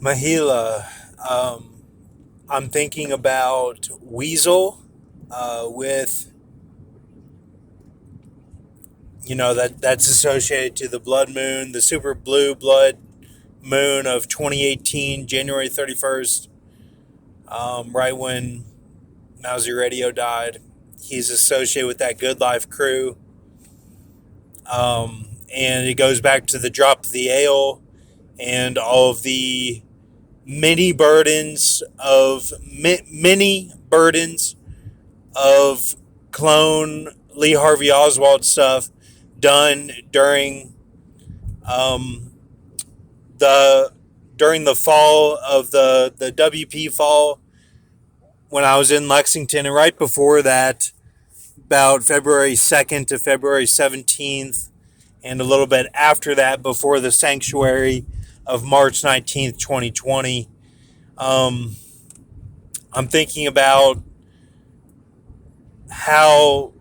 Mahila, I'm thinking about Weasel with, that's associated to the blood moon, the super blue blood moon of 2018, January 31st, right when Mousy Radio died. He's associated with that Good Life crew. And it goes back to the drop of the ale and all of the many burdens of clone Lee Harvey Oswald stuff done um, the during the fall of the WP fall when I was in Lexington, and right before that, about February 2nd to February 17th, and a little bit after that, before the sanctuary of March 19th, 2020. Um, I'm thinking about how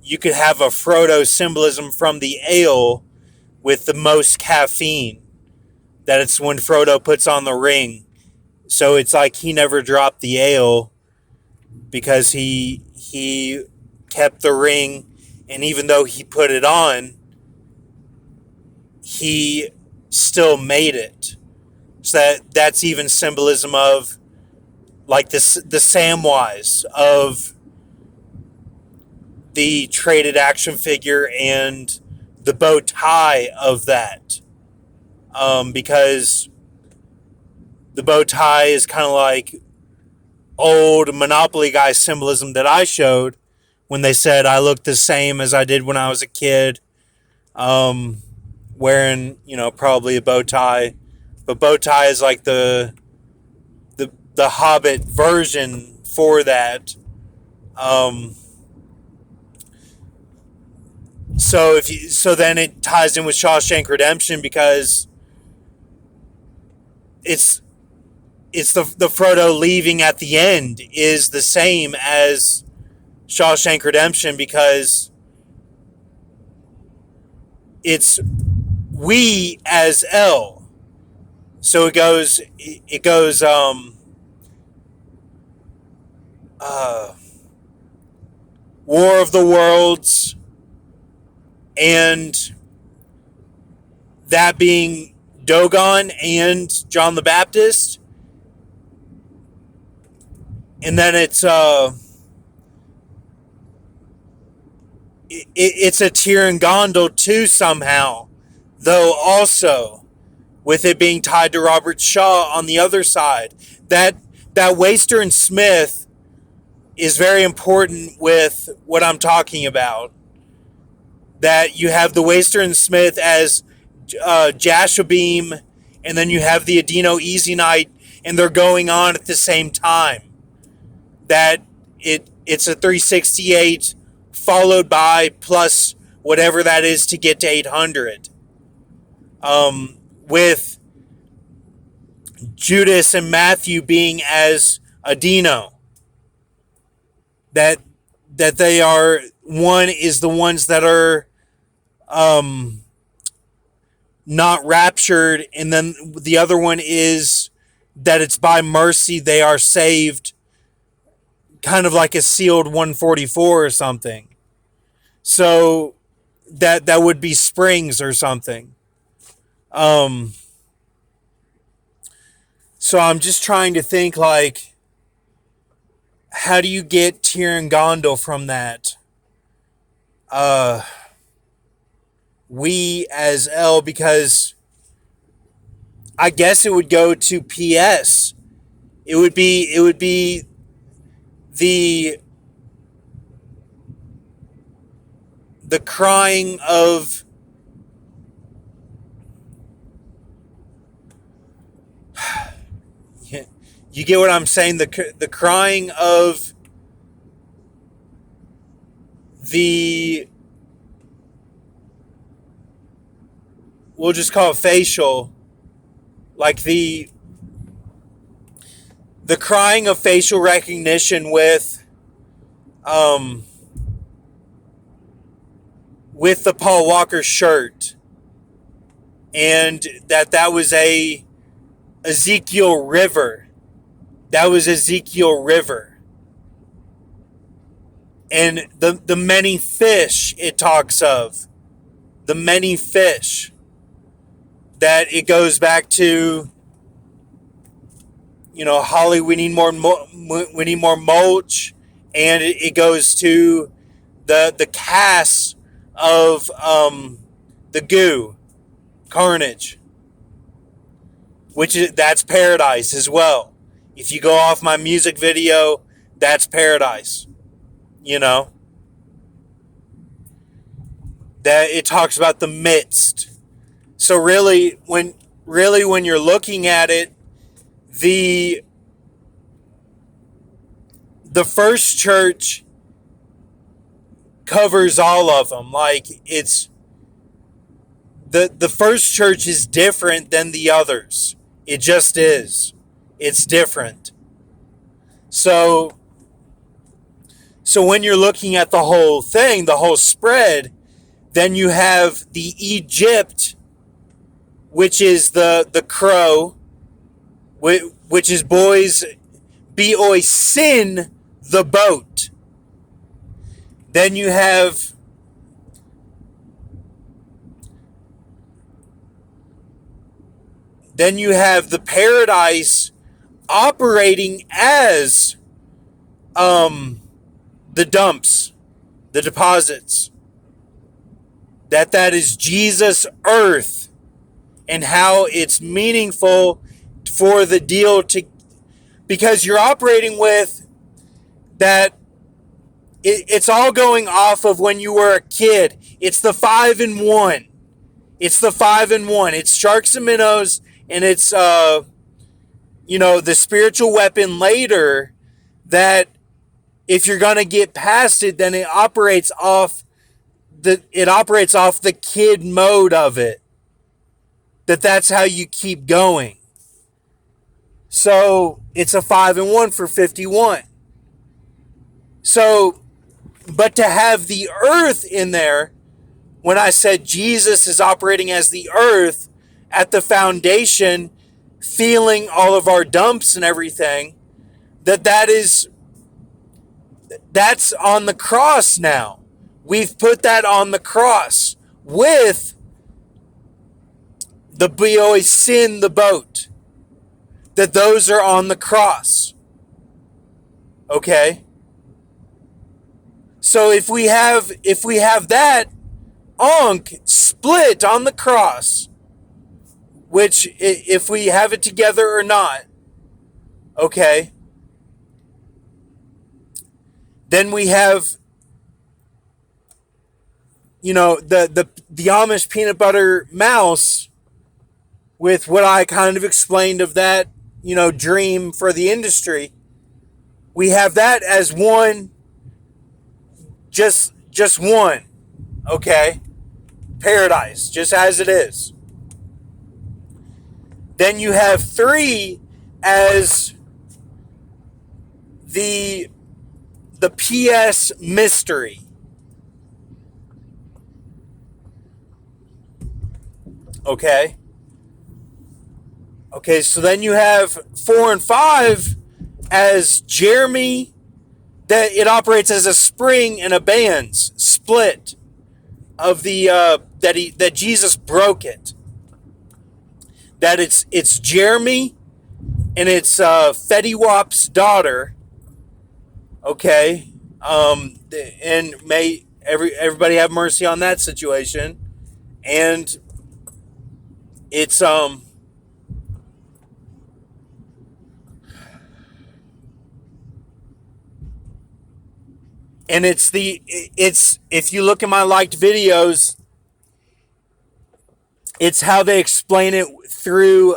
you could have a Frodo symbolism from the ale with the most caffeine. That it's when Frodo puts on the ring. So it's like he never dropped the ale because he kept the ring, and even though he put it on, he still made it. So that's even symbolism of like this the Samwise of the traded action figure and the bow tie of that. Because the bow tie is kind of like old Monopoly guy symbolism that I showed when they said I looked the same as I did when I was a kid, um, wearing probably a bow tie, but bow tie is like the Hobbit version for that. Um, so then it ties in with Shawshank Redemption because it's the Frodo leaving at the end is the same as Shawshank Redemption because it's we as L. So it goes War of the Worlds, and that being Dogon and John the Baptist, and then it's a Tyr and Gondel too somehow, though also with it being tied to Robert Shaw on the other side. That Waster and Smith is very important with what I'm talking about. That you have the Waster and Smith as Jashabeam, and then you have the Adino Easy Night, and they're going on at the same time. That it's a 368 followed by plus whatever that is to get to 800. With Judas and Matthew being as Adino. That they are, one is the ones that are not raptured, and then the other one is that it's by mercy they are saved, kind of like a sealed 144 or something. So that would be Springs or something. Um, so I'm just trying to think, like, how do you get Tyr and Gondel from that? We as L, because I guess it would go to PS. It would be the crying of you get what I'm saying, the crying of the, we'll just call it facial, like the crying of facial recognition um with the Paul Walker shirt, and that was a Ezekiel River. That was Ezekiel River. And the many fish it talks of. The many fish. That it goes back to, Holly, we need more mulch. And it goes to the cast of the goo, carnage, that's paradise as well. If you go off my music video, that's paradise. That it talks about the midst. So really when you're looking at it, the first church covers all of them. Like, it's the first church is different than the others. It just is. It's different. So when you're looking at the whole thing, the whole spread, then you have the Egypt, which is the crow, which is boys be oi sin the boat. Then you have the paradise operating as the dumps, the deposits. That is Jesus' earth, and how it's meaningful for the deal to, because you're operating with that. It's all going off of when you were a kid. It's the 5-in-1. It's the 5-in-1. It's sharks and minnows, and it's the spiritual weapon later. That if you're gonna get past it, then it operates off the kid mode of it. That's how you keep going. So it's a 5-in-1 for 51. So, but to have the earth in there, when I said Jesus is operating as the earth at the foundation, feeling all of our dumps and everything, that's on the cross now. We've put that on the cross with the BOA sin, the boat. That those are on the cross. Okay? So if we have that Ankh split on the cross, which if we have it together or not, okay, then we have the Amish peanut butter mouse, with what I kind of explained of that dream for the industry. We have that as one, just one, okay? Paradise, just as it is. Then you have 3 as the PS mystery. Okay? Okay, so then you have 4 and 5 as Jeremy, that it operates as a spring and a bands split of the that Jesus broke it. That it's Jeremy and it's Fetty Wap's daughter. Okay, and may everybody have mercy on that situation. And it's and it's if you look at my liked videos, it's how they explain it through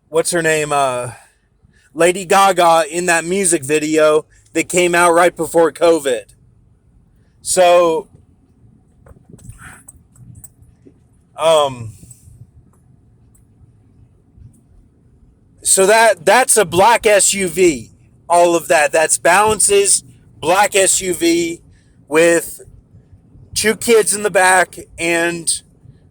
what's her name, Lady Gaga, in that music video that came out right before COVID. So so that's a black SUV. All of that's Balance's black SUV with 2 kids in the back, and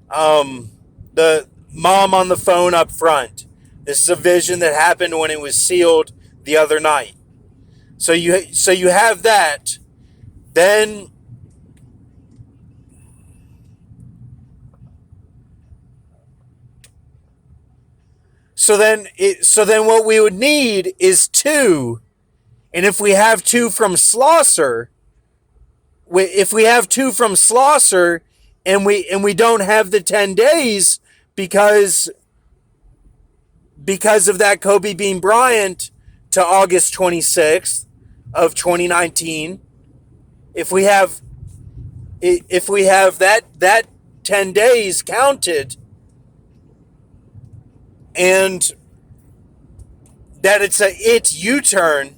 the mom on the phone up front. This is a vision that happened when it was sealed the other night. So you have that. Then what we would need is two. And if we have two from Schlosser, and we don't have the 10 days because of that Kobe Bean Bryant to August 26th of 2019, if we have that 10 days counted, and that it's U-turn,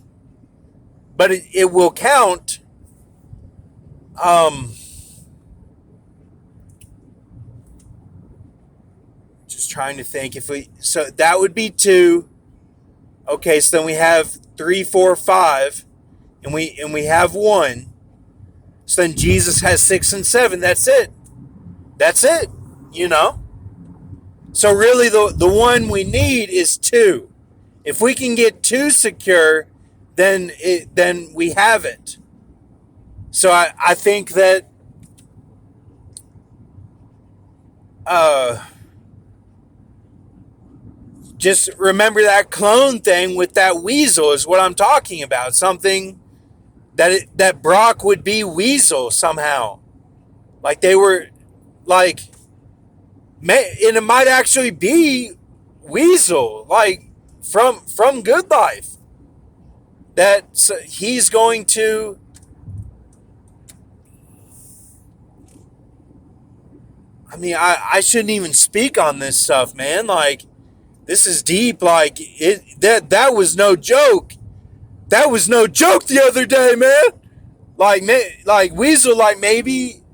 but it will count. Just trying to think so that would be 2. Okay, so then we have 3, 4, 5, and we have 1. So then Jesus has 6 and 7. That's it. So really the one we need is 2. If we can get 2 secure, then we have it. So I think that just remember that clone thing with that weasel is what I'm talking about. Something that Brock would be weasel somehow. Like they were like, and it might actually be weasel, like from Good Life. That he's going to I shouldn't even speak on this stuff, man. Like, this is deep. Like, that was no joke. That was no joke the other day, man. Like Weasel, like maybe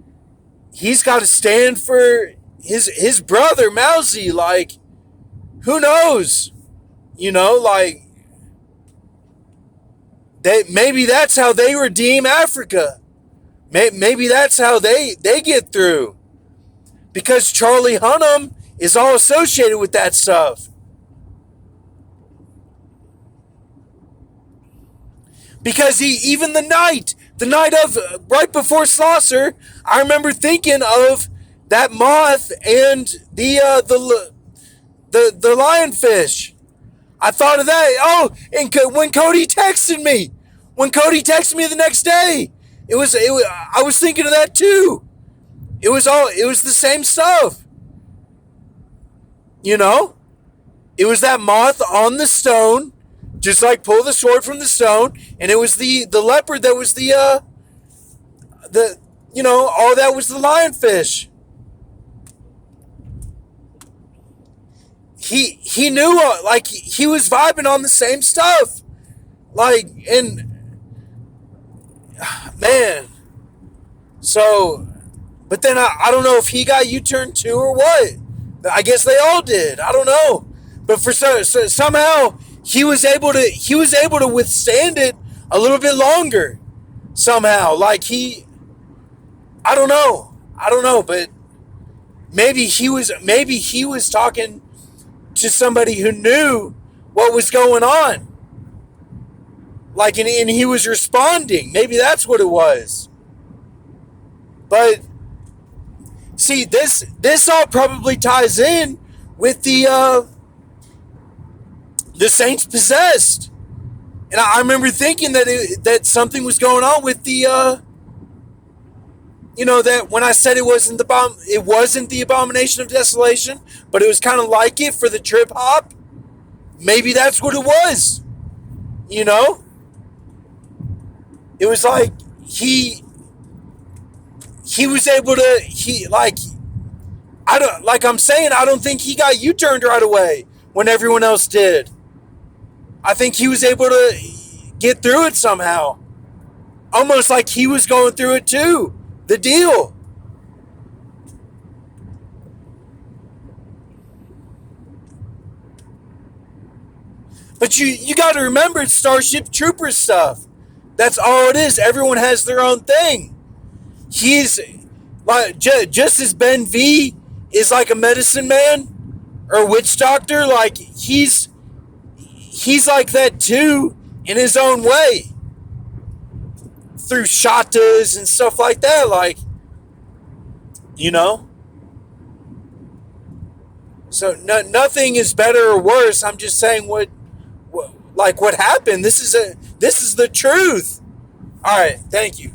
he's got to stand for his brother Mousy. Like, who knows? Like maybe that's how they redeem Africa. Maybe that's how they get through. Because Charlie Hunnam is all associated with that stuff. Because even the night of right before Schlosser, I remember thinking of that moth and the lionfish. I thought of that. Oh, and when Cody texted me the next day, I was thinking of that too. It was the same stuff. It was that moth on the stone, just like pull the sword from the stone, and it was the leopard that was all that was the lionfish. He knew, like, he was vibing on the same stuff. Like, and man, so, but then I don't know if he got U-turned too or what. I guess they all did. I don't know. But somehow he was able to withstand it a little bit longer. Somehow, like I don't know, but maybe he was talking to somebody who knew what was going on. Like, and he was responding. Maybe that's what it was. But see, this all probably ties in with the Saints possessed, and I remember thinking that something was going on with the that when I said it wasn't the abomination of desolation, but it was kind of like it for the trip hop. Maybe that's what it was. It was like he was able to, I'm saying, I don't think he got U-turned right away when everyone else did. I think he was able to get through it somehow. Almost like he was going through it too. The deal. But you got to remember, it's Starship Troopers stuff. That's all it is. Everyone has their own thing. He's like, just as Ben V is like a medicine man, or witch doctor, like he's like that too in his own way, through shatas and stuff like that, like, you know. So nothing is better or worse. I'm just saying what happened. This is the truth. All right, thank you.